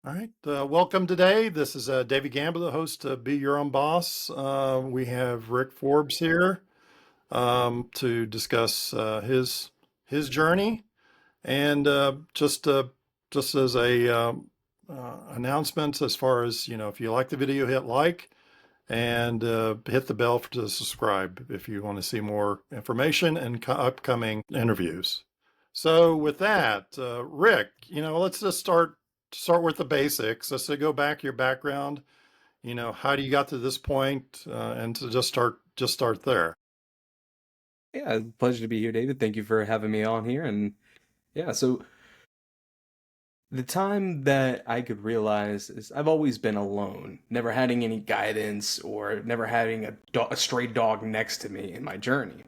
All right. Welcome today. This is David Gamble, the host of Be Your Own Boss. We have Ric Forbes here to discuss his journey, and just as a announcement, as far as if you like the video, hit like and hit the bell to subscribe if you want to see more information and upcoming interviews. So with that, Rick, let's just start with the basics. Let's go back your background. How do you got to this point, and to just start there. Yeah, pleasure to be here, David. Thank you for having me on here. And yeah, so the time that I could realize is I've always been alone, never having any guidance or never having a stray dog next to me in my journey.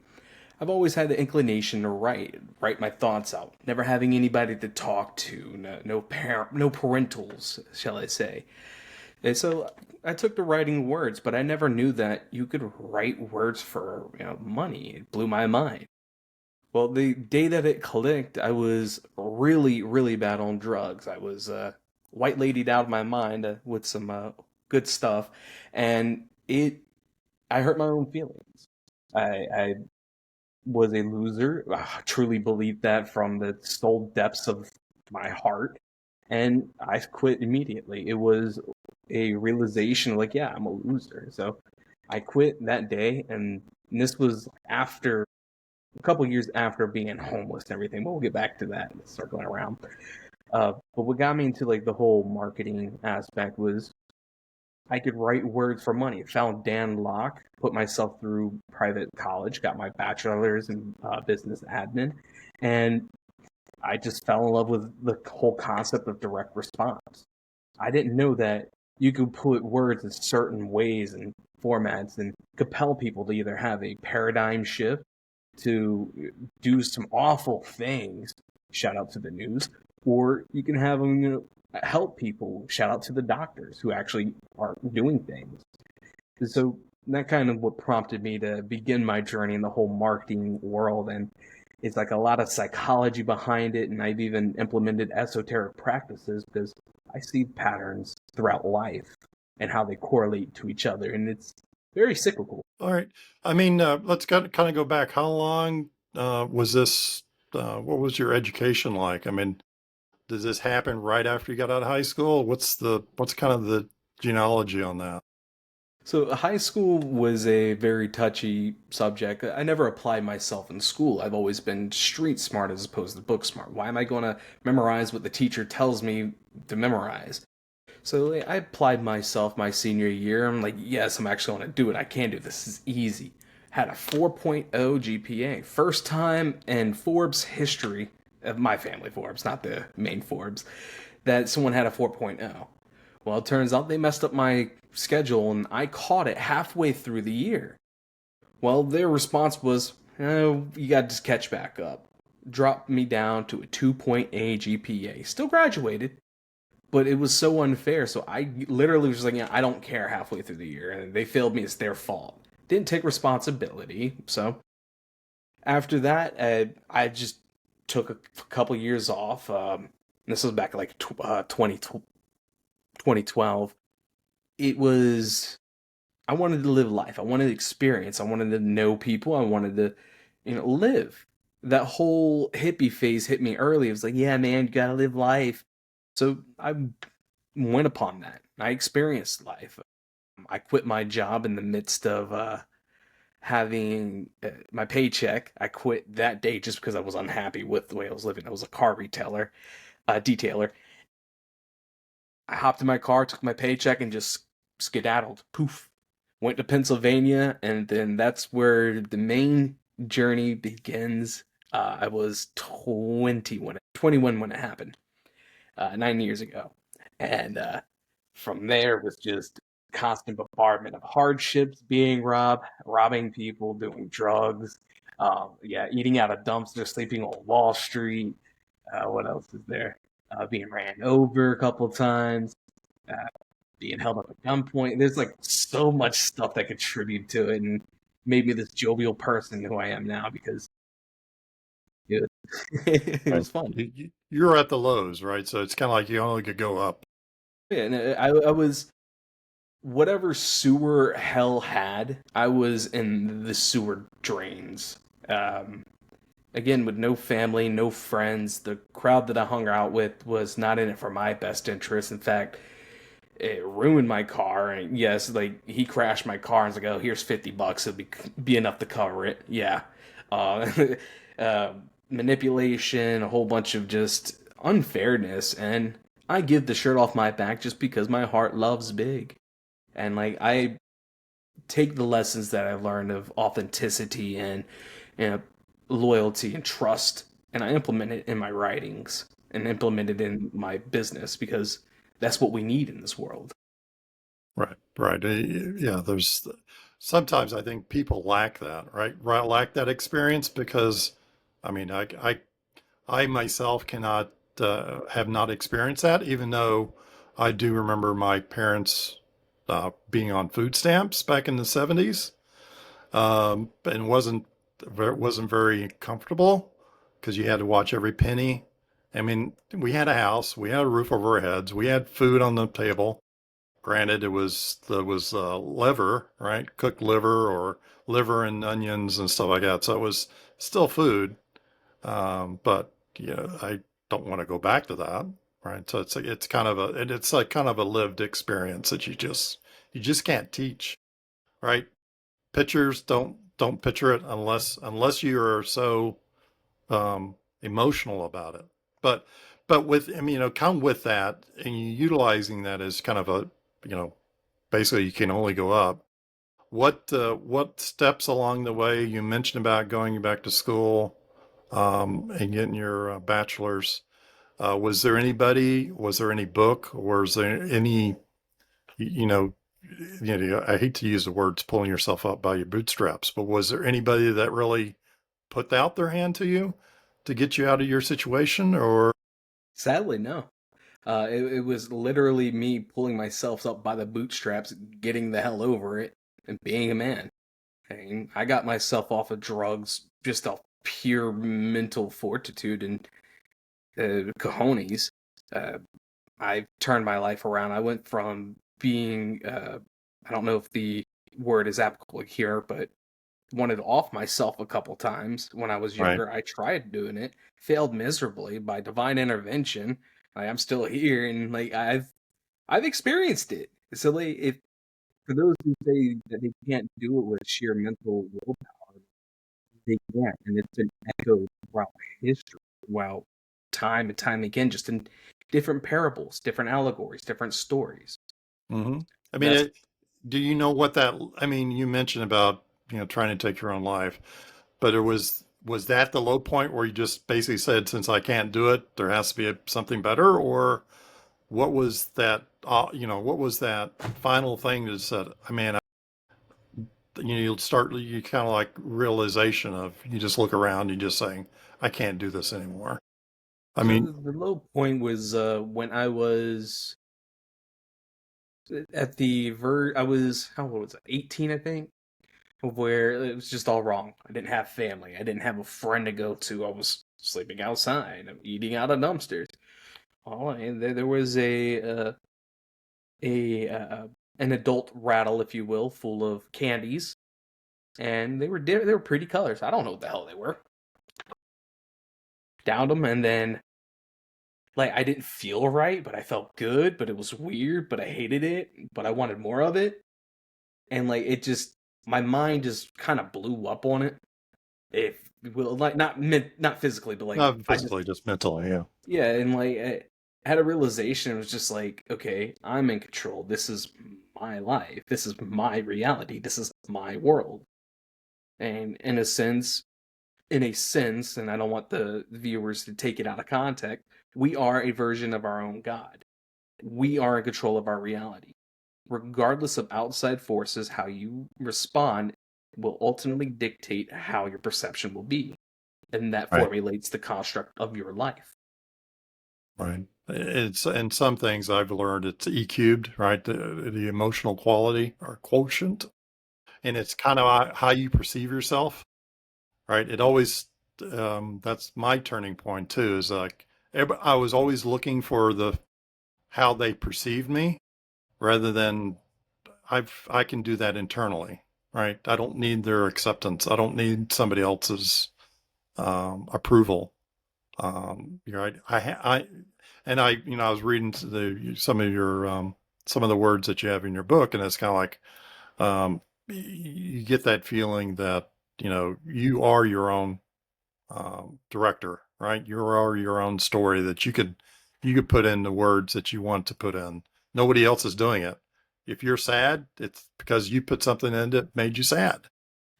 I've always had the inclination to write my thoughts out, never having anybody to talk to, no parentals, shall I say. And so I took to writing words, but I never knew that you could write words for, money. It blew my mind. Well, the day that it clicked, I was really, really bad on drugs. I was white ladied out of my mind with some good stuff, and I hurt my own feelings. I was a loser. I truly believed that from the soul depths of my heart, and I quit immediately. It was a realization like, yeah, I'm a loser. So I quit that day, and this was after a couple years after being homeless and everything. But we'll get back to that circling around. But what got me into like the whole marketing aspect was I could write words for money. Found Dan Locke, put myself through private college, got my bachelor's in business admin, and I just fell in love with the whole concept of direct response. I didn't know that you could put words in certain ways and formats and compel people to either have a paradigm shift to do some awful things, shout out to the news, or you can have them help people, shout out to the doctors who actually are doing things. And so that kind of what prompted me to begin my journey in the whole marketing world. And it's like a lot of psychology behind it. And I've even implemented esoteric practices because I see patterns throughout life and how they correlate to each other. And it's very cyclical. All right. I mean, let's kind of go back. How long was this? What was your education like? I mean, does this happen right after you got out of high school? What's kind of the genealogy on that? So high school was a very touchy subject. I never applied myself in school. I've always been street smart as opposed to book smart. Why am I going to memorize what the teacher tells me to memorize? So I applied myself my senior year. I'm like, yes, I'm actually going to do it. I can do this. This is easy. Had a 4.0 GPA. First time in Forbes history, of my family Forbes, not the main Forbes, that someone had a 4.0. Well, it turns out they messed up my schedule and I caught it halfway through the year. Well, their response was, oh, you got to just catch back up. Dropped me down to a 2.8 GPA. Still graduated, but it was so unfair. So I literally was like, yeah, I don't care halfway through the year. And they failed me. It's their fault. Didn't take responsibility. So after that, I just took a couple years off. This was back like 2012. It was I wanted to live life. I wanted to experience. I wanted to know people. I wanted to, live. That whole hippie phase hit me early. It was like, yeah, man, you gotta live life. So I went upon that. I experienced life. I quit my job in the midst of having my paycheck. I quit that day just because I was unhappy with the way I was living. I was a car detailer. I hopped in my car, took my paycheck, and just skedaddled. Poof. Went to Pennsylvania, and then that's where the main journey begins. I was 21 when it happened, 9 years ago. And from there was just constant bombardment of hardships, being robbed, robbing people, doing drugs, yeah, eating out of dumpsters, sleeping on Wall Street. What else is there? Being ran over a couple of times, uh, being held up at gunpoint. There's like so much stuff that contribute to it and made me this jovial person who I am now because it, it Right. was fun. You're at the lows, right? So it's kind of like you only could go up. Yeah, and I was whatever sewer hell had, I was in the sewer drains. Um, Again, with no family, no friends, the crowd that I hung out with was not in it for my best interest. In fact, it ruined my car. And yes, like he crashed my car and was like, "Oh, here's $50. It'll be enough to cover it." Yeah, uh, uh, manipulation, a whole bunch of just unfairness, and I give the shirt off my back just because my heart loves big, and like I take the lessons that I learned of authenticity and you know, loyalty and trust, and I implement it in my writings and implement it in my business because that's what we need in this world. Right, right. Yeah, there's sometimes I think people lack that, right? Right, lack that experience because, I mean, I myself cannot have not experienced that, even though I do remember my parents being on food stamps back in the 70s, and wasn't very comfortable because you had to watch every penny. I mean, we had a house, we had a roof over our heads, we had food on the table. Granted, there was liver, right? Cooked liver or liver and onions and stuff like that. So it was still food, but I don't want to go back to that, right? So it's kind of it's like kind of a lived experience that you just can't teach, right? Pictures don't picture it unless you are so emotional about it. But with I mean, come with that and you utilizing that as kind of a you know basically you can only go up. What steps along the way you mentioned about going back to school and getting your bachelor's? Was there any book, or was there any, you know, I hate to use the words pulling yourself up by your bootstraps, but was there anybody that really put out their hand to you to get you out of your situation, or Sadly, no. It was literally me pulling myself up by the bootstraps, getting the hell over it, and being a man. And I got myself off of drugs just off pure mental fortitude and cojones. Uh, I turned my life around. I went from being, I don't know if the word is applicable here, but wanted to off myself a couple times when I was right? younger. I tried doing it, failed miserably by divine intervention. I'm still here, and like I've experienced it. So like, if for those who say that they can't do it with sheer mental willpower, they can't, and it's been echoed throughout history, throughout time and time again, just in different parables, different allegories, different stories. hmm I mean, That's do you know what that? I mean, you mentioned about trying to take your own life, but was that the low point where you just basically said, since I can't do it, there has to be something better, or what was that? What was that final thing that said, I mean, you'll start you kind of like realization of you just look around, you just saying, I can't do this anymore. I so mean, the low point was when I was at the I was how old was I? 18, I think, where it was just all wrong. I didn't have family. I didn't have a friend to go to. I was sleeping outside. I'm eating out of dumpsters. Oh, and there was a an adult rattle, if you will, full of candies, and they were pretty colors. I don't know what the hell they were. Downed them, and then like I didn't feel right, but I felt good, but it was weird, but I hated it, but I wanted more of it, and like it just my mind just kind of blew up on it. If will like not physically, but like not I just physically, just mentally. Yeah. yeah, and like I had a realization. It was just like, okay, I'm in control. This is my life. This is my reality. This is my world. And in a sense, and I don't want the viewers to take it out of context, we are a version of our own God. We are in control of our reality. Regardless of outside forces, how you respond will ultimately dictate how your perception will be. And that Right. formulates the construct of your life. Right. It's and some things I've learned it's E cubed, right? The emotional quality or quotient, and it's kind of how you perceive yourself, right? It always that's my turning point too. Is like I was always looking for the how they perceived me rather than I can do that internally, right? I don't need their acceptance. I don't need somebody else's approval. You're right. I was reading some of the words that you have in your book, and it's kind of like you get that feeling that you are your own director, right? You are your own story that you could put in the words that you want to put in. Nobody else is doing it. If you're sad, it's because you put something in that made you sad,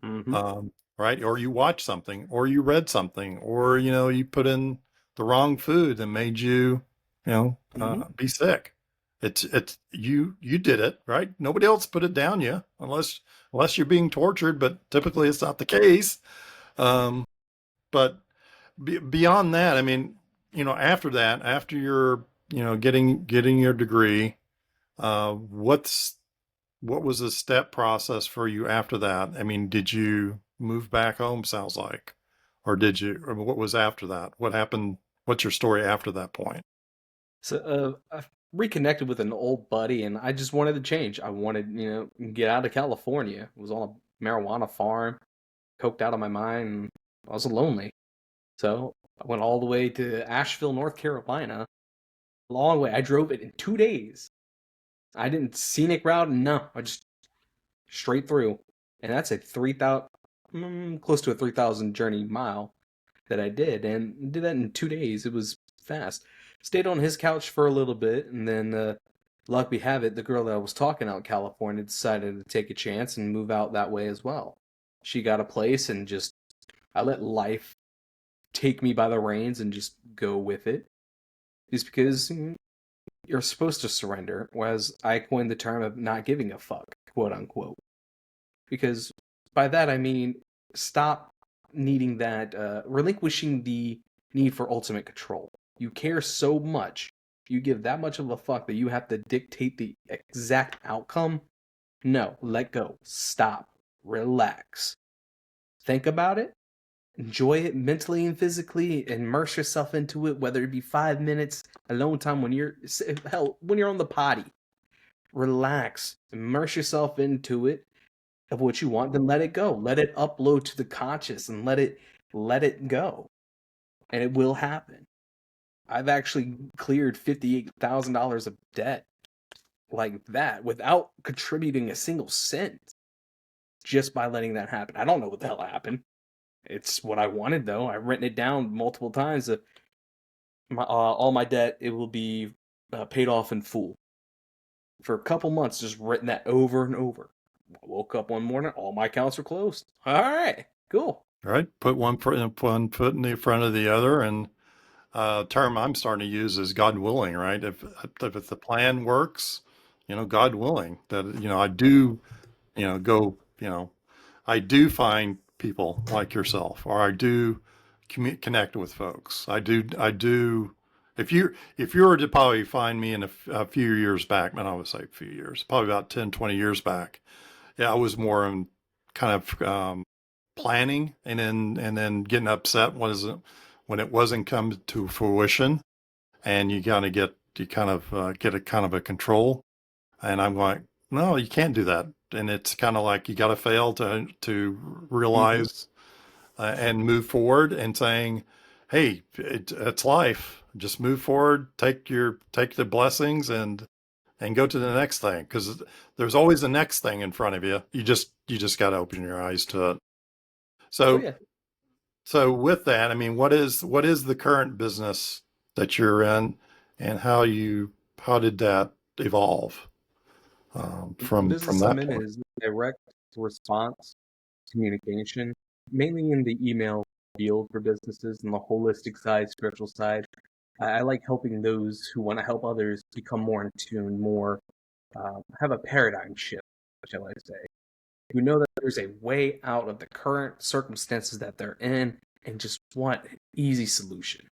Mm-hmm. right? Or you watched something, or you read something, or you put in the wrong food that made you, Mm-hmm. be sick. It's you did it, right? Nobody else put it down you, unless you're being tortured, but typically it's not the case. Um, but beyond that, I mean, after that, after you're, getting your degree, what was the step process for you after that? I mean, did you move back home, sounds like, or what was after that? What happened? What's your story after that point? So I reconnected with an old buddy, and I just wanted to change. I wanted, get out of California. I was on a marijuana farm, coked out of my mind, and I was lonely. So I went all the way to Asheville, North Carolina. Long way. I drove it in 2 days. I didn't scenic route, no. I just straight through, and that's a 3,000, close to a 3,000 journey mile that I did, and did that in 2 days. It was fast. Stayed on his couch for a little bit, and then luck we have it, the girl that I was talking out in California decided to take a chance and move out that way as well. She got a place, and just I let life take me by the reins and just go with it. Just because you're supposed to surrender, whereas I coined the term of not giving a fuck, quote unquote. Because by that I mean stop needing that, relinquishing the need for ultimate control. You care so much, you give that much of a fuck that you have to dictate the exact outcome. No, let go. Stop. Relax. Think about it. Enjoy it mentally and physically. Immerse yourself into it, whether it be 5 minutes alone time when when you're on the potty. Relax. Immerse yourself into it of what you want, then let it go. Let it upload to the conscious and let it go. And it will happen. I've actually cleared $58,000 of debt like that without contributing a single cent, just by letting that happen. I don't know what the hell happened. It's what I wanted though. I've written it down multiple times. All my debt, it will be paid off in full. For a couple months, just written that over and over. I woke up one morning, all my accounts were closed. All right, cool. Right? Put one foot in the front of the other, and term I'm starting to use is God willing, right? If the plan works, God willing, that I do, go, I do find people like yourself, or I do connect with folks. I do. If you were to probably find me in a few years back, man, I would say a few years, probably about 10, 20 years back. Yeah, I was more in kind of planning, and then getting upset when it wasn't come to fruition, and you kind of get a kind of a control. And I'm like, no, you can't do that. And it's kind of like you got to fail to Mm-hmm. realize and move forward, and saying, hey, it's life. Just move forward, take the blessings, and go to the next thing, because there's always the next thing in front of you. You just got to open your eyes to it. Oh So yeah. so with that, I mean, what is the current business that you're in, and how did that evolve The from business I'm that in point? is direct response communication, mainly in the email field for businesses and the holistic side, spiritual side. I like helping those who want to help others become more in tune, more have a paradigm shift, shall I say, who know that there's a way out of the current circumstances that they're in and just want an easy solution.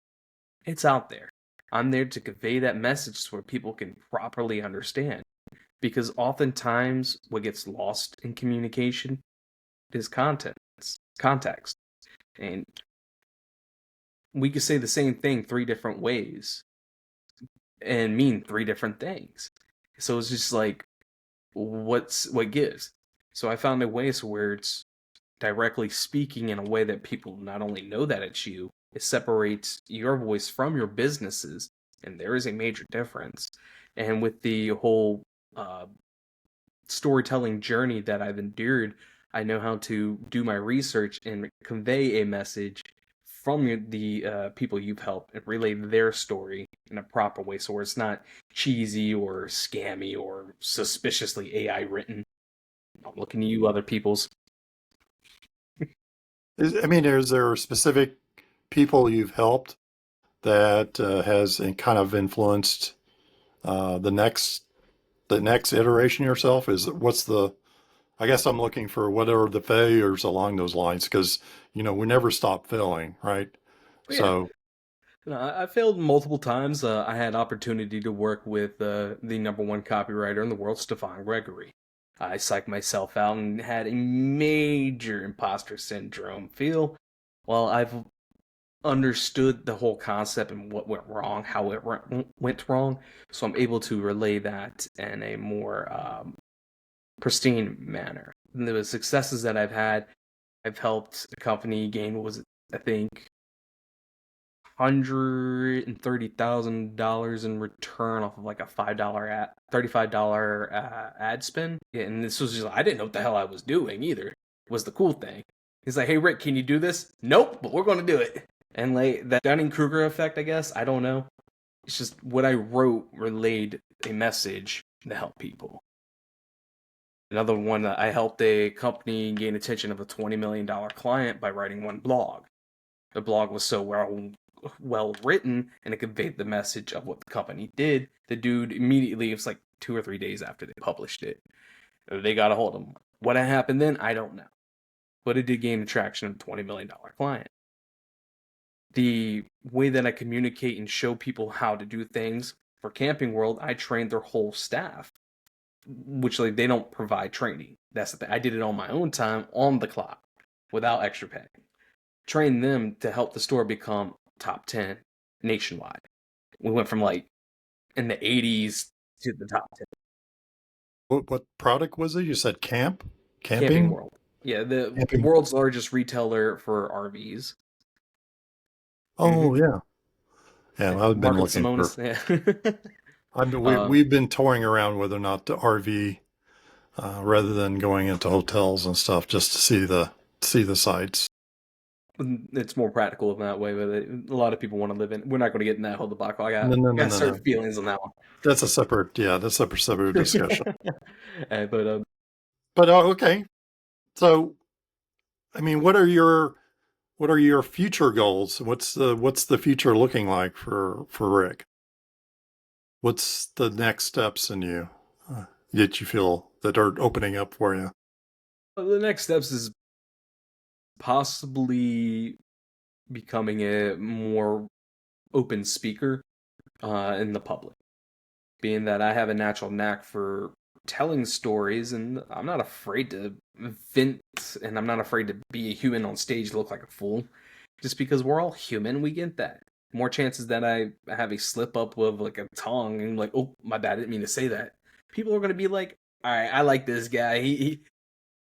It's out there. I'm there to convey that message so where people can properly understand. Because oftentimes what gets lost in communication is context. And we could say the same thing three different ways. and mean three different things. So it's just like, what gives? So I found a way so where it's directly speaking in a way that people not only know that it's you, it separates your voice from your businesses, and there is a major difference. And with the whole uh, storytelling journey that I've endured, I know how to do my research and convey a message from the people you've helped and relay their story in a proper way so it's not cheesy or scammy or suspiciously AI written. I'm looking at you, other people's. I mean, is there specific people you've helped that has kind of influenced the next iteration of yourself? Is what's the I guess I'm looking for what are the failures along those lines because we never stop failing, right? But yeah, So no, I failed multiple times. I had opportunity to work with the number one copywriter in the world, Stefan Gregory. I psyched myself out and had a major imposter syndrome feel. Well, I've understood the whole concept and what went wrong, how it went wrong, so I'm able to relay that in a more pristine manner. And the successes that I've helped a company gain what was it, I think $130,000 in return off of like a $35 ad spend. Yeah, and this was just I didn't know what the hell I was doing either. Was the cool thing. He's like, "Hey Rick, can you do this?" Nope, but we're going to do it. And like that Dunning Kruger effect, I guess. I don't know. It's just what I wrote relayed a message to help people. Another one that I helped a company gain attention of a $20 million client by writing one blog. The blog was so well written and it conveyed the message of what the company did. The dude immediately, it was like 2 or 3 days after they published it, they got a hold of him. What happened then, I don't know. But it did gain attraction of a $20 million client. The way that I communicate and show people how to do things for Camping World, I trained their whole staff, which like they don't provide training. That's the thing. I did it on my own time on the clock without extra pay. Train them to help the store become top 10 nationwide. We went from like in the 80s to the top 10. what product was it? You said Camping camping, World. Yeah, the camping. world's largest retailer for RVs. Oh Mm-hmm. yeah, yeah. Yeah, I've been Market looking for. Simonis. Yeah. uh, We've been toying around whether or not to RV rather than going into hotels and stuff just to see the sights. it's more practical in that way, but a lot of people want to live in. We're not going to get in that whole debacle. No, no, no, Got no, certain no. feelings on that That's a separate, yeah, that's a separate discussion. one. But But okay, so I mean, what are your future goals? What's the future looking like for Rick? What's the next steps in you that you feel that are opening up for you? the next steps is possibly becoming a more open speaker in the public, being that I have a natural knack for telling stories and I'm not afraid to vent and I'm not afraid to be a human on stage look like a fool. Just because we're all human, we get that. More chances that I have a slip up of like a tongue and like, oh my bad, I didn't mean to say that. People are gonna be like, all right, I like this guy. He's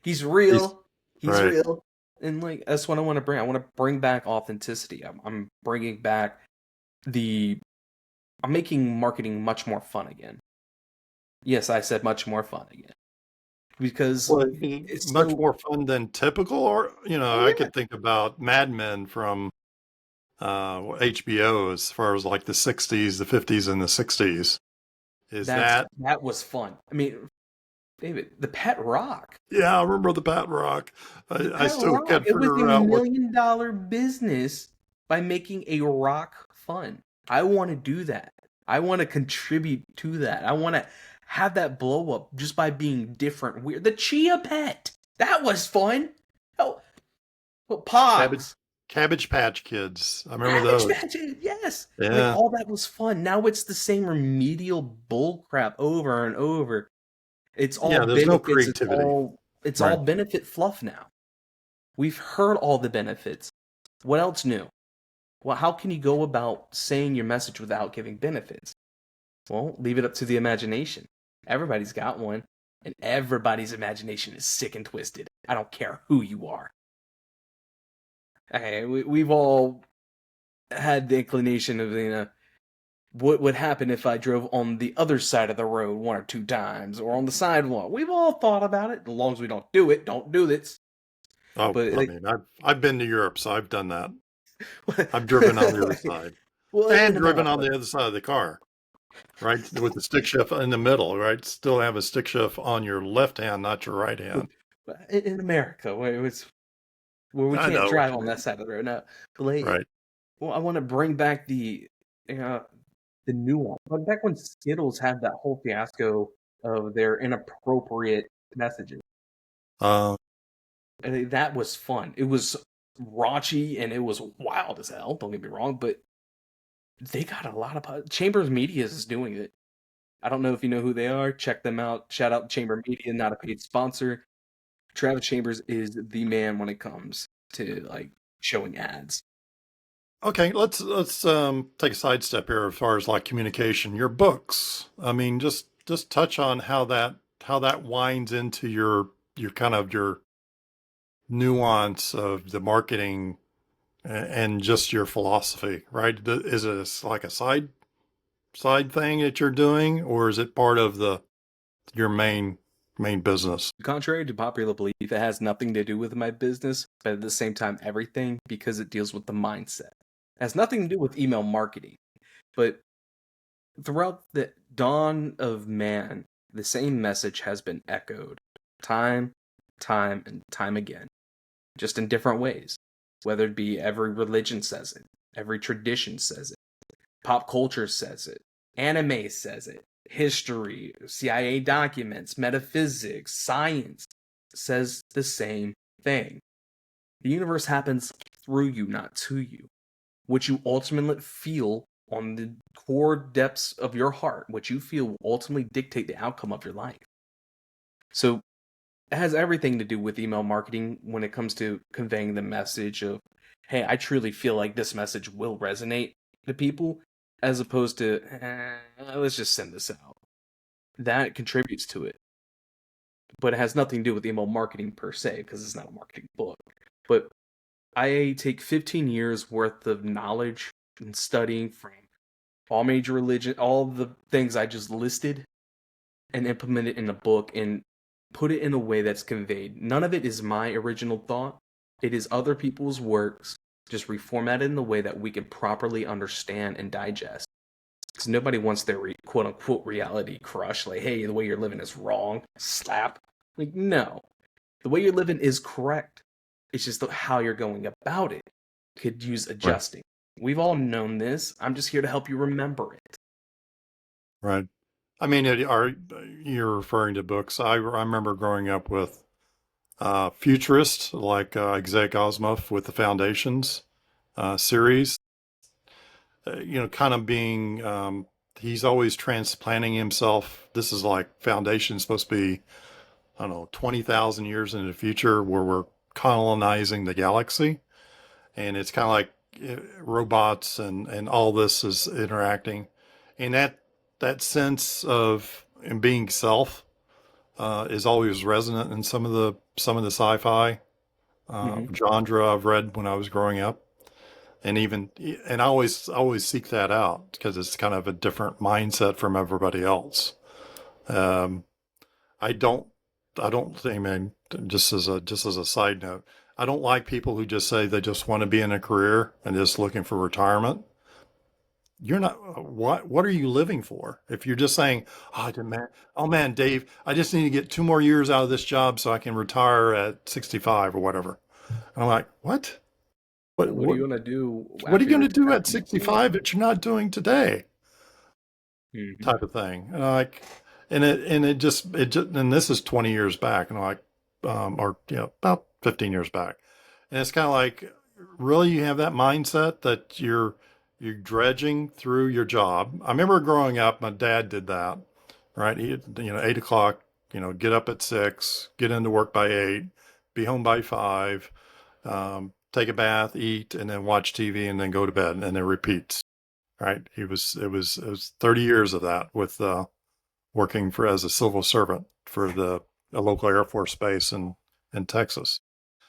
He's real. He's right. real. And like that's what I want to bring. I want to bring back authenticity. I'm bringing back the I'm making marketing much more fun again. Yes, I said much more fun again because Well, it's much so. more fun than typical, or Oh I yeah, could think about Mad Men from HBO as far as like the '60s, the '50s, and the '60s. Is that that was fun. I mean, David, the Pet Rock. Yeah, I remember the Bat Rock. The I Pet still Rock. can't It was a figure out what $1 million business by making a rock fun. I want to do that. I want to contribute to that. I want to have that blow up just by being different, weird. The Chia Pet. That was fun. Oh, well, Cabbage Pogs. Cabbage Patch Kids. I remember Cabbage those. Patch, yes. Like Yeah. all that was fun. Now it's the same remedial bull crap over and over. It's all Yeah, there's no benefits. It's creativity. all it's all Right. benefit fluff now. We've heard all the benefits. What else new? Well, how can you go about saying your message without giving benefits? Well, leave it up to the imagination. Everybody's got one, and everybody's imagination is sick and twisted. I don't care who you are. Okay, we've all had the inclination of, what would happen if I drove on the other side of the road one or two times, or on the sidewalk. We've all thought about it. As long as we don't do it, don't do this. Oh, But I like, mean, I've been to Europe, so I've done that. I've driven on the other side well, and in driven on America, the other side of the car, right? With the stick shift in the middle, right? Still have a stick shift on your left hand, not your right hand. in America, where we I can't know what drive you on that mean. side of the road. No, but like, Right. well, I want to bring back uh, the nuance. Like back when Skittles had that whole fiasco of their inappropriate messages, Uh, and that was fun. It was raunchy and it was wild as hell. Don't get me wrong, but they got a lot of Chambers Media is doing it. I don't know if you know who they are. Check them out. Shout out Chamber Media, not a paid sponsor. Travis Chambers is the man when it comes to like showing ads. okay, let's take a sidestep here as far as like communication. Your books. I mean, just touch on how that winds into your kind of your nuance of the marketing and just your philosophy, right? Is it like a side thing that you're doing, or is it part of the your main business? Contrary to popular belief, it has nothing to do with my business, but at the same time, everything because it deals with the mindset. It has nothing to do with email marketing, but throughout the dawn of man, the same message has been echoed time, and time again, just in different ways. Whether it be every religion says it, every tradition says it, pop culture says it, anime says it, history, CIA documents, metaphysics, science says the same thing. The universe happens through you, not to you. What you ultimately feel on the core depths of your heart, what you feel will ultimately dictate the outcome of your life. So it has everything to do with email marketing when it comes to conveying the message of, hey, I truly feel like this message will resonate to people, as opposed to, let's just send this out. That contributes to it. But it has nothing to do with email marketing per se, because it's not a marketing book. But I take 15 years worth of knowledge and studying from all major religion, all the things I just listed, and implement it in a book and put it in a way that's conveyed. None of it is my original thought. It is other people's works, just reformatted in the way that we can properly understand and digest. Because nobody wants their quote unquote reality crush. Like, hey, the way you're living is wrong. Slap. Like, no. The way you're living is correct. It's just how you're going about it could use Right. adjusting. We've all known this. I'm just here to help you remember it. Right. I mean, are you're referring to books? I remember growing up with futurists like Isaac Asimov with the Foundations series. Kind of being he's always transplanting himself. This is like Foundation supposed to be, I don't know, 20,000 years in the future where we're colonizing the galaxy, and it's kind of like robots and all this is interacting, and that sense of and being self is always resonant in some of the sci-fi Mm-hmm. genre I've read when I was growing up, and even and I always seek that out because it's kind of a different mindset from everybody else. Um, I don't I don't think, man, just as a side note, I don't like people who just say they just want to be in a career and just looking for retirement. You're not what are you living for? If you're just saying, oh man, Dave, I just need to get 2 more years out of this job so I can retire at 65 or whatever. And I'm like, what? What What are what you gonna do what are you after you going to do retire at from school? 65 that you're not doing today? Mm-hmm. Type of thing. And I like, and it just, and this is 20 years back, and I'm like, or about 15 years back, and it's kind of like, really, you have that mindset that you're dredging through your job. I remember growing up, my dad did that, right? He, 8 o'clock, get up at 6, get into work by 8, be home by 5, take a bath, eat, and then watch TV, and then go to bed, and then it repeats. right? It was 30 years of that with working for as a civil servant for a local Air Force base in Texas.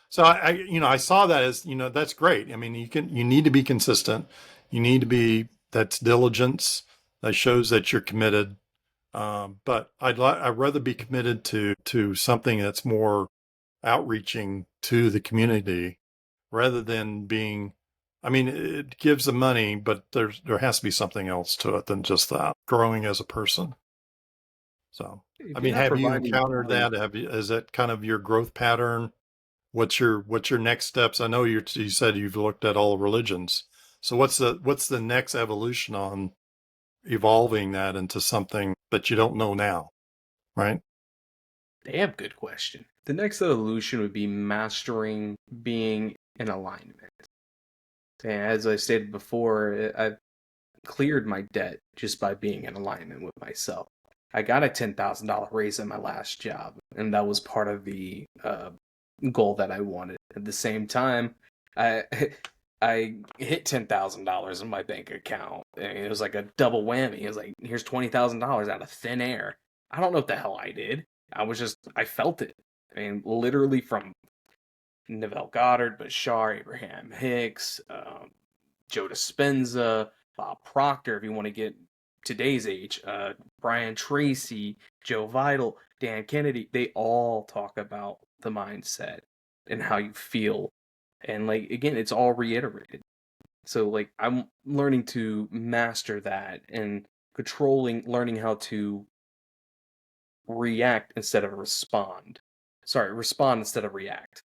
So I saw that as, that's great. I mean, you need to be consistent. You need to be, that's diligence. That shows that you're committed. But I'd rather be committed to something that's more outreaching to the community rather than being, I mean, it gives the money, but there has to be something else to it than just that. Growing as a person. So, I If you're mean, not have you providing encountered value, that? Is that kind of your growth pattern? What's your next steps? I know you said you've looked at all religions. So what's the next evolution on evolving that into something that you don't know now, right? damn good question. The next evolution would be mastering being in alignment. And as I stated before, I've cleared my debt just by being in alignment with myself. I got a $10,000 raise at my last job, and that was part of the goal that I wanted. At the same time, I I hit $10,000 in my bank account, and it was like a double whammy. It was like, here's $20,000 out of thin air. I don't know what the hell I did. I felt it. I mean, literally from Neville Goddard, Bashar, Abraham Hicks, Joe Dispenza, Bob Proctor, if you want to get today's age, Brian Tracy, Joe Vidal, Dan Kennedy, they all talk about the mindset and how you feel. And like again, it's all reiterated. So like I'm learning to master that and learning how to react instead of respond. Sorry, respond instead of react.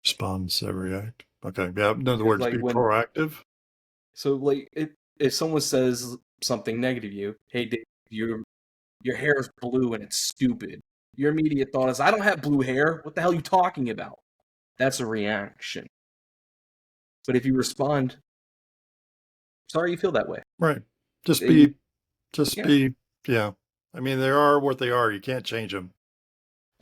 Respond instead of react. Okay. Yeah. In other Because words, like be when proactive. so like if someone says something negative to you, hey Dave, your hair is blue and it's stupid. Your immediate thought is, I don't have blue hair. What the hell are you talking about? That's a reaction. But if you respond, sorry you feel that way. Right. Just You, be, just yeah, be, yeah. I mean, they are what they are. You can't change them.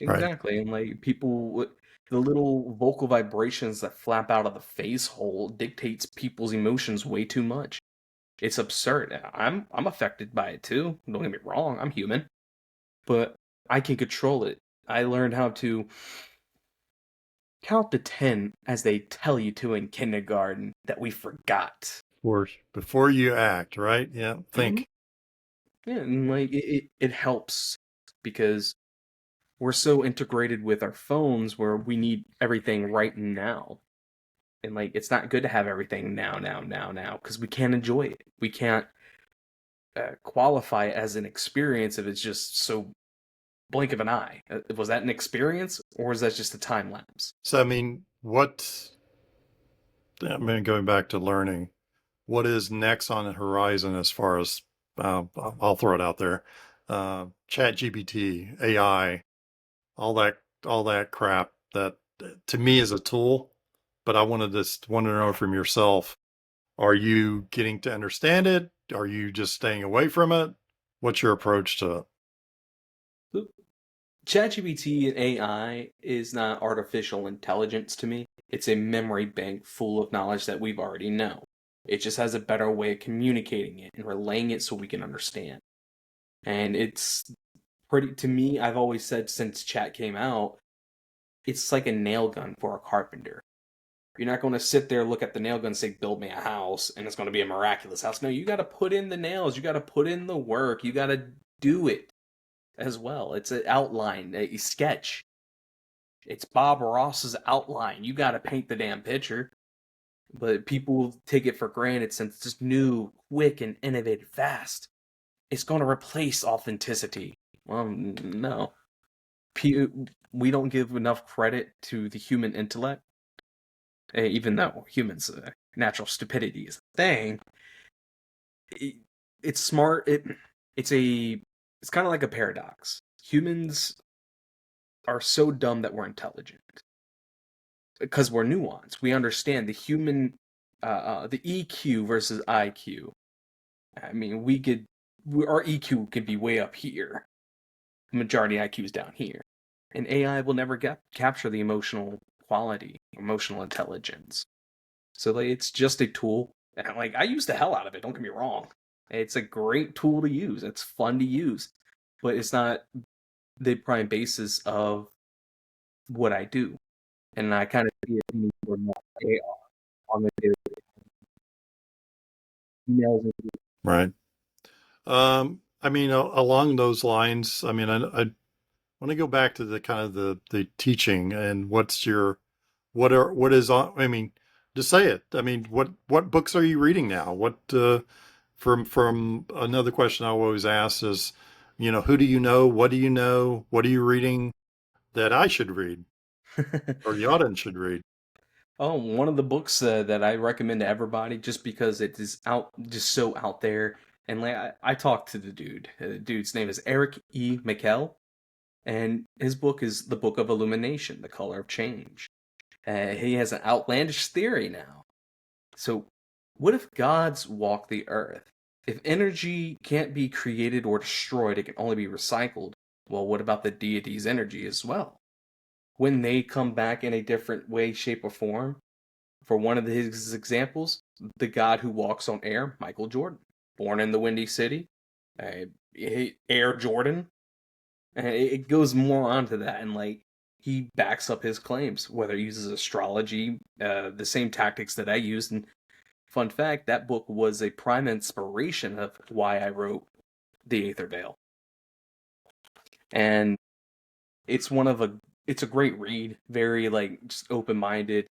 Right. exactly. And like people, the little vocal vibrations that flap out of the face hole dictates people's emotions way too much. It's absurd. I'm affected by it too. Don't get me wrong. I'm human, but I can control it. I learned how to count to 10 as they tell you to in kindergarten that we forgot. Before you act, right? Yeah. Mhm. Think. Yeah, and like it helps because we're so integrated with our phones where we need everything right now. And like it's not good to have everything now because we can't enjoy it. We can't qualify it as an experience if it's just so blink of an eye. Was that an experience or was that just a time lapse? So, I mean, I mean, going back to learning, what is next on the horizon as far as, I'll throw it out there, chat GPT, AI, all that crap that to me is a tool, but I wanted to know from yourself, are you getting to understand it? Are you just staying away from it? What's your approach to it? ChatGPT and AI is not artificial intelligence to me. It's a memory bank full of knowledge that we've already know. It just has a better way of communicating it and relaying it so we can understand. And it's pretty, to me, I've always said since chat came out, it's like a nail gun for a carpenter. You're not going to sit there, look at the nail gun, and say, build me a house, and it's going to be a miraculous house. No, you got to put in the nails. You got to put in the work. You got to do it as well. It's an outline, a sketch. It's Bob Ross's outline. You got to paint the damn picture. But people take it for granted since it's new, quick, and innovative fast. It's going to replace authenticity. Well, no. We don't give enough credit to the human intellect, even though humans' natural stupidity is a thing. It, it's smart. It's kind of like a paradox. Humans are so dumb that we're intelligent because we're nuanced. We understand the EQ versus IQ. I mean, our EQ could be way up here. The majority IQ is down here, and AI will never capture the emotional quality, emotional intelligence. So like, it's just a tool. And I'm like, I use the hell out of it. Don't get me wrong. It's a great tool to use. It's fun to use, but it's not the prime basis of what I do. And I kind of see it more and more on the daily emails. Right. I mean, along those lines, I mean, I want to go back to the kind of the teaching and what is on, I mean, just say it. I mean, what books are you reading now? What from another question I always ask is, who do you know? What do you know? What are you reading that I should read or the audience should read? Oh, one of the books that I recommend to everybody just because it is out, just so out there. And like I talked to the dude. The dude's name is Eric E. McKell, and his book is The Book of Illumination, The Color of Change. He has an outlandish theory now. So, what if gods walk the earth? If energy can't be created or destroyed, it can only be recycled. Well, what about the deity's energy as well? When they come back in a different way, shape, or form, for one of his examples, the god who walks on air, Michael Jordan, born in the Windy City, uh, Air Jordan, and it goes more onto that, and like he backs up his claims, whether he uses astrology, the same tactics that I used. And fun fact, that book was a prime inspiration of why I wrote The Aether Veil, and it's one of a it's a great read, very like just open minded,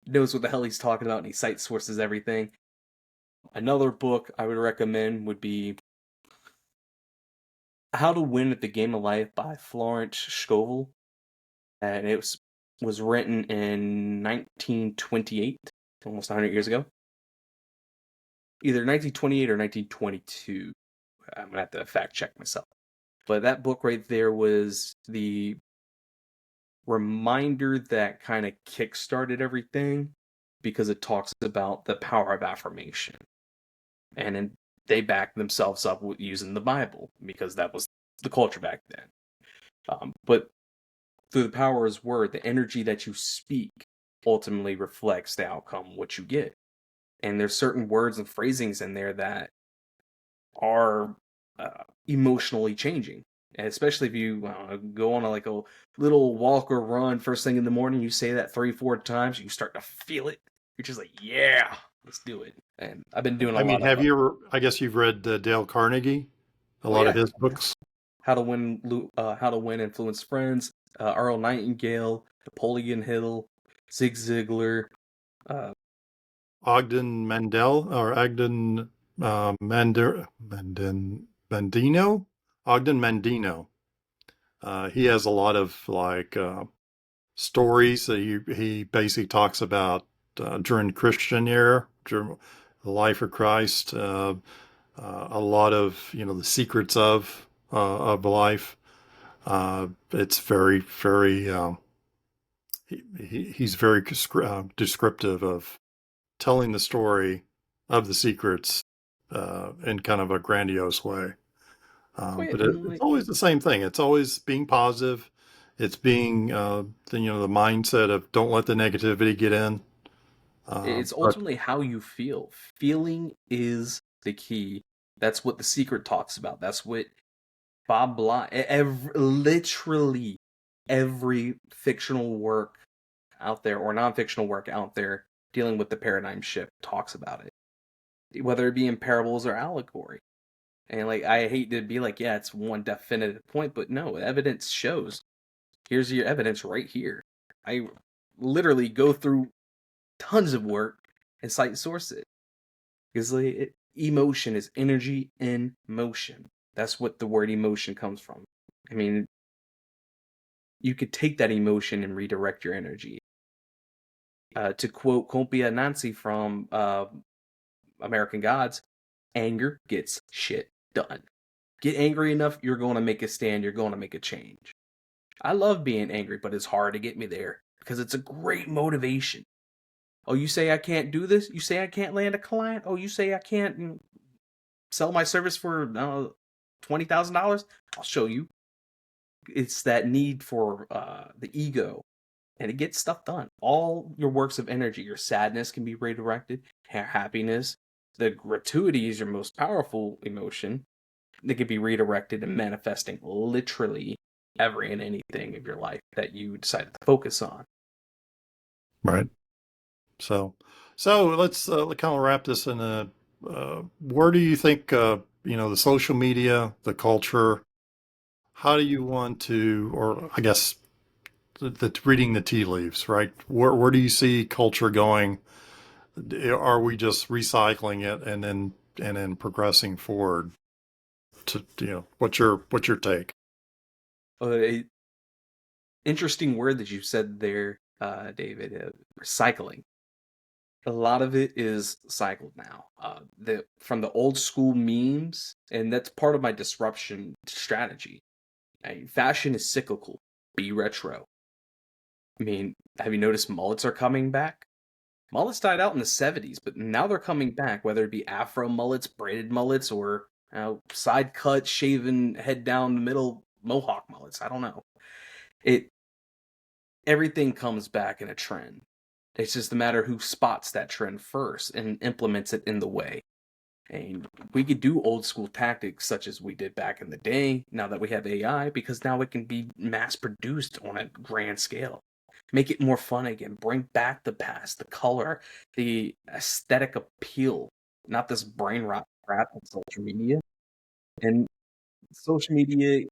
knows what the hell he's talking about, and he cites sources everything. Another book I would recommend would be How to Win at the Game of Life by Florence Scovel. And was written in 1928, almost 100 years ago. Either 1928 or 1922. I'm going to have to fact check myself. But that book right there was the reminder that kind of kickstarted everything because it talks about the power of affirmation. And then they backed themselves up with using the Bible because that was the culture back then. But through the power of his word, the energy that you speak ultimately reflects the outcome, what you get. And there's certain words and phrasings in there that are emotionally changing. And especially if you go on like a little walk or run first thing in the morning, you say that 3, 4 times, you start to feel it. You're just like, yeah, let's do it. And I've been doing a I mean, lot of, have you ever, I guess you've read Dale Carnegie, a oh lot of yeah, his books. How to Win Influence Friends, Earl Nightingale, Napoleon Hill, Zig Ziglar, uh, Ogden Mandel or Ogden Mandino, Ogden Mandino. He has a lot of like stories that he basically talks about during the Christian era, during the life of Christ. A lot of the secrets of life. It's very very. He's very descriptive of telling the story of the secrets in kind of a grandiose way. wait, But and it's like always the same thing. It's always being positive. It's being the mindset of don't let the negativity get in. it's But ultimately how you feel. Feeling is the key. That's what The Secret talks about. That's what Bob Bly, literally every fictional work out there or non-fictional work out there dealing with the paradigm shift talks about it, whether it be in parables or allegory. And like, I hate to be like, yeah, it's one definitive point, but no, evidence shows. Here's your evidence right here. I literally go through tons of work and cite source it because like, emotion is energy in motion. That's what the word emotion comes from. I mean, you could take that emotion and redirect your energy. To quote Compia Nancy from American Gods, anger gets shit done. Get angry enough, you're going to make a stand, you're going to make a change. I love being angry, but it's hard to get me there because it's a great motivation. Oh, you say I can't do this? You say I can't land a client? Oh, you say I can't sell my service for $20,000? I'll show you. It's that need for the ego and it gets stuff done. All your works of energy, your sadness can be redirected, happiness, the gratuity is your most powerful emotion. They can be redirected and manifesting literally every and anything of your life that you decided to focus on. Right. So, so let's kind of wrap this in a, where do you think, the social media, the culture, how do you want to, or I guess reading the tea leaves, right? Where do you see culture going? Are we just recycling it and then progressing forward to, what's your take? A interesting word that you said there, David, recycling. A lot of it is cycled now. From the old school memes, and that's part of my disruption strategy. Fashion is cyclical. Be retro. I mean, have you noticed mullets are coming back? Mullets died out in the 70s, but now they're coming back, whether it be afro mullets, braided mullets, or side cut, shaven, head down the middle mohawk mullets. I don't know. It Everything comes back in a trend. It's just a matter who spots that trend first and implements it in the way. And we could do old school tactics such as we did back in the day now that we have AI, because now it can be mass produced on a grand scale. Make it more fun again. Bring back the past, the color, the aesthetic appeal, not this brain rot crap on social media. And social media,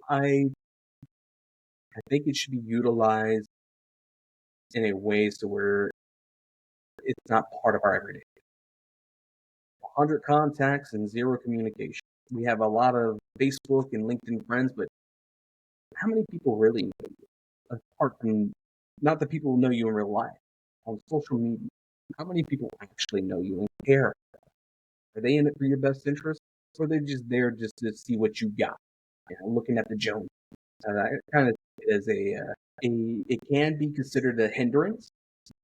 I I think it should be utilized in a ways to where it's not part of our everyday. 100 contacts and zero communication. We have a lot of Facebook and LinkedIn friends, but how many people really know you? Apart from not the people who know you in real life, on social media, how many people actually know you and care? Are they in it for your best interest? Or are they just there just to see what you got? Looking at the Jones. I kind of see it as it can be considered a hindrance,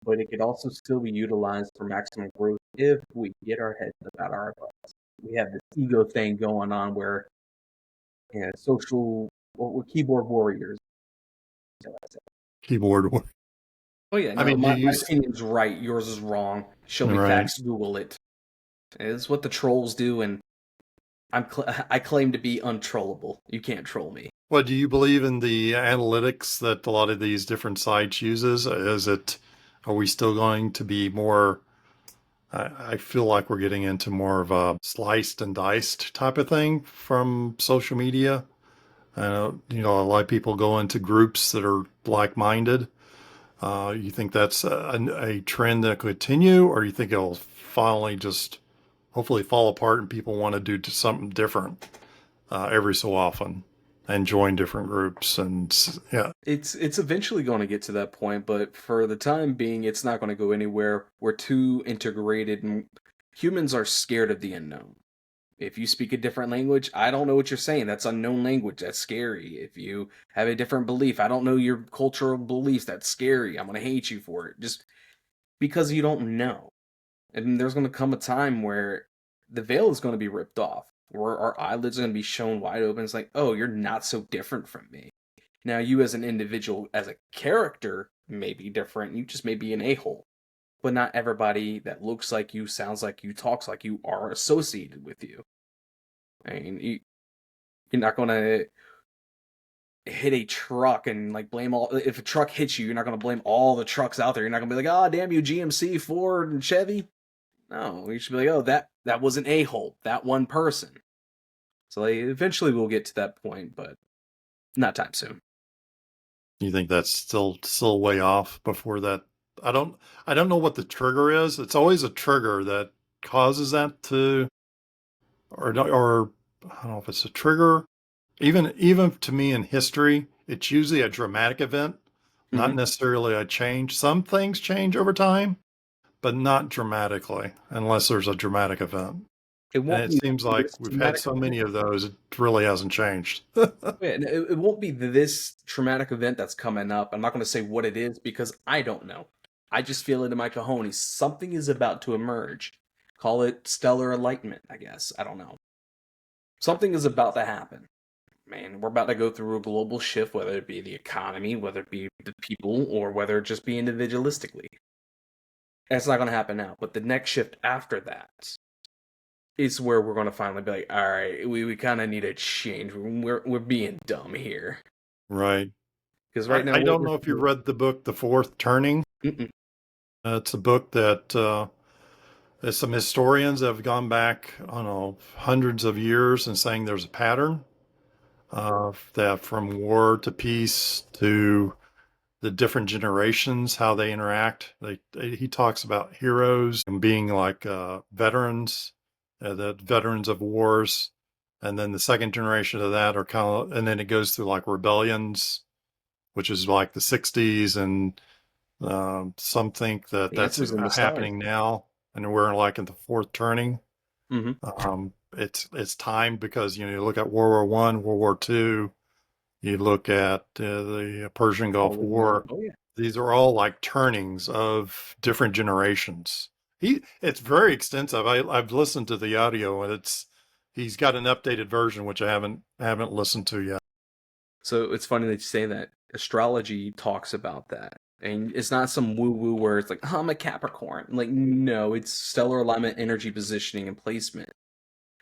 but it could also still be utilized for maximum growth if we get our heads about our butts. We have this ego thing going on where social, well, we're keyboard warriors. Keyboard. Oh yeah, I no, mean, do my you, opinion's right, yours is wrong. Show me right. facts, Google it. It's what the trolls do, and I claim to be untrollable. You can't troll me. Well, do you believe in the analytics that a lot of these different sites uses? Are we still going to be more, I feel like we're getting into more of a sliced and diced type of thing from social media. I know, a lot of people go into groups that are like-minded. You think that's a trend that could continue, or you think it'll finally just hopefully fall apart and people want to do something different every so often and join different groups and yeah. It's eventually going to get to that point, but for the time being, it's not going to go anywhere. We're too integrated, and humans are scared of the unknown. If you speak a different language, I don't know what you're saying. That's unknown language. That's scary. If you have a different belief, I don't know your cultural beliefs. That's scary. I'm going to hate you for it. Just because you don't know. And there's going to come a time where the veil is going to be ripped off, where our eyelids are going to be shown wide open. It's like, oh, you're not so different from me. Now, you as an individual, as a character, may be different. You just may be an a-hole. But not everybody that looks like you, sounds like you, talks like you are associated with you. I mean, you're not going to hit a truck and like blame all. If a truck hits you, you're not going to blame all the trucks out there. You're not going to be like, oh, damn you, GMC, Ford, and Chevy. No, you should be like, oh, that was an a-hole, that one person. So like, eventually we'll get to that point, but not time soon. You think that's still way off before that? I don't I don't know what the trigger is. It's always a trigger that causes that to, or I don't know if it's a trigger. Even to me in history, it's usually a dramatic event, not Hmm. necessarily a change. Some things change over time, but not dramatically unless there's a dramatic event. It And won't it be seems like this we've had traumatic so event. many of those, it really hasn't changed. Yeah, and it won't be this traumatic event that's coming up. I'm not going to say what it is because I don't know. I just feel it in my cojones. Something is about to emerge. Call it stellar enlightenment, I guess. I don't know. Something is about to happen. man, we're about to go through a global shift, whether it be the economy, whether it be the people, or whether it just be individualistically. That's not going to happen now. But the next shift after that is where we're going to finally be like, all right, we kind of need a change. We're being dumb here. Right. Because right now, I what don't we're know if you've doing. read the book, The Fourth Turning. Mm-mm. It's a book that some historians have gone back, I don't know, hundreds of years and saying there's a pattern that from war to peace to the different generations, how they interact. He talks about heroes and being like veterans, the veterans of wars. And then the second generation of that are kind of, and then it goes through like rebellions, which is like the 60s. And some think that The that's answer's in the stars. happening now. And we're like in the fourth turning. Mm-hmm. It's timed because, you look at World War I, World War II, you look at the Persian Gulf All of them. War. Oh yeah. These are all like turnings of different generations. It's very extensive. I've listened to the audio, and he's got an updated version which I haven't listened to yet. So it's funny that you say that. Astrology talks about that. And it's not some woo woo where it's like, oh, I'm a Capricorn. Like, no, it's stellar alignment, energy positioning, and placement.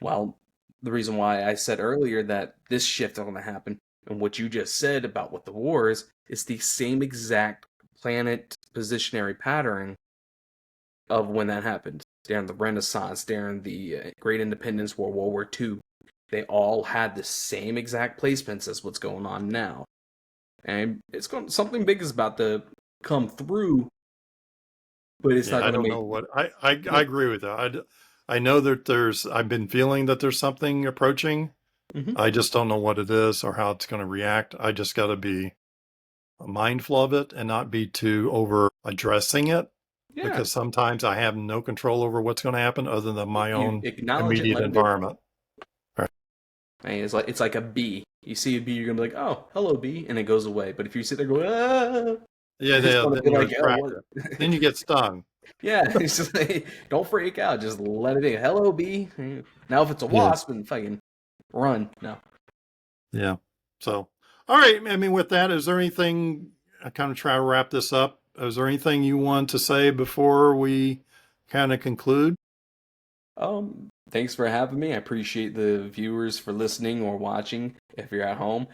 Well, the reason why I said earlier that this shift is going to happen, and what you just said about what the war is the same exact planet positionary pattern of when that happened during the Renaissance, during the Great Independence War, World War II. They all had the same exact placements as what's going on now, and it's going something big is about to come through, but it's Yeah, not I going to don't make know what I yeah. agree with that. I know that I've been feeling that there's something approaching. Hmm. I just don't know what it is or how it's going to react. I just got to be mindful of it and not be too over addressing it, Yeah. because sometimes I have no control over what's going to happen other than my You own acknowledge it and immediate let it go. environment. Right. Right? It's like a bee. You see a bee, you're gonna be like, "Oh, hello, bee," and it goes away. But if you sit there going, "Ah," Yeah, it's yeah, gonna then be you're a like, "Oh, what?" distractor. Then you get stung. Yeah, it's just like, don't freak out. Just let it be. Hello, bee. Now, if it's a Yeah, wasp, and fucking run. No. yeah. So, all right. I mean, with that, is there anything, I kind of try to wrap this up? Is there anything you want to say before we kind of conclude? Thanks for having me. I appreciate the viewers for listening or watching. If you're at home,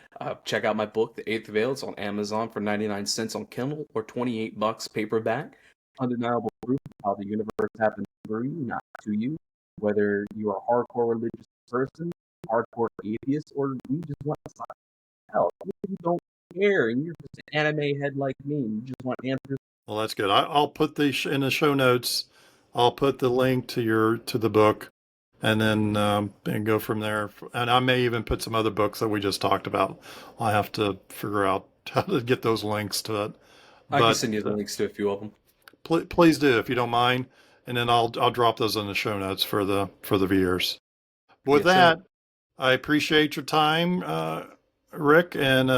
check out my book, The Eighth Veil. It's on Amazon for 99 cents on Kindle or 28 bucks paperback. Undeniable proof of how the universe happens through you, not to you. Whether you are a hardcore religious person, hardcore atheist, or you just want to hell, you don't care and you're just an anime head like me and you just want answers. Well, that's good. I'll put in the show notes. I'll put the link to the book, and then and go from there. And I may even put some other books that we just talked about. I'll have to figure out how to get those links to it. I can But send you the links to a few of them. please do if you don't mind, and then I'll drop those in the show notes for the viewers. With Yes, sir. that, I appreciate your time, Rick, and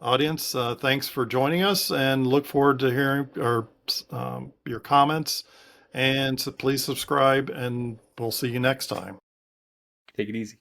audience. Thanks for joining us, and look forward to hearing your comments. And so please subscribe, and we'll see you next time. Take it easy.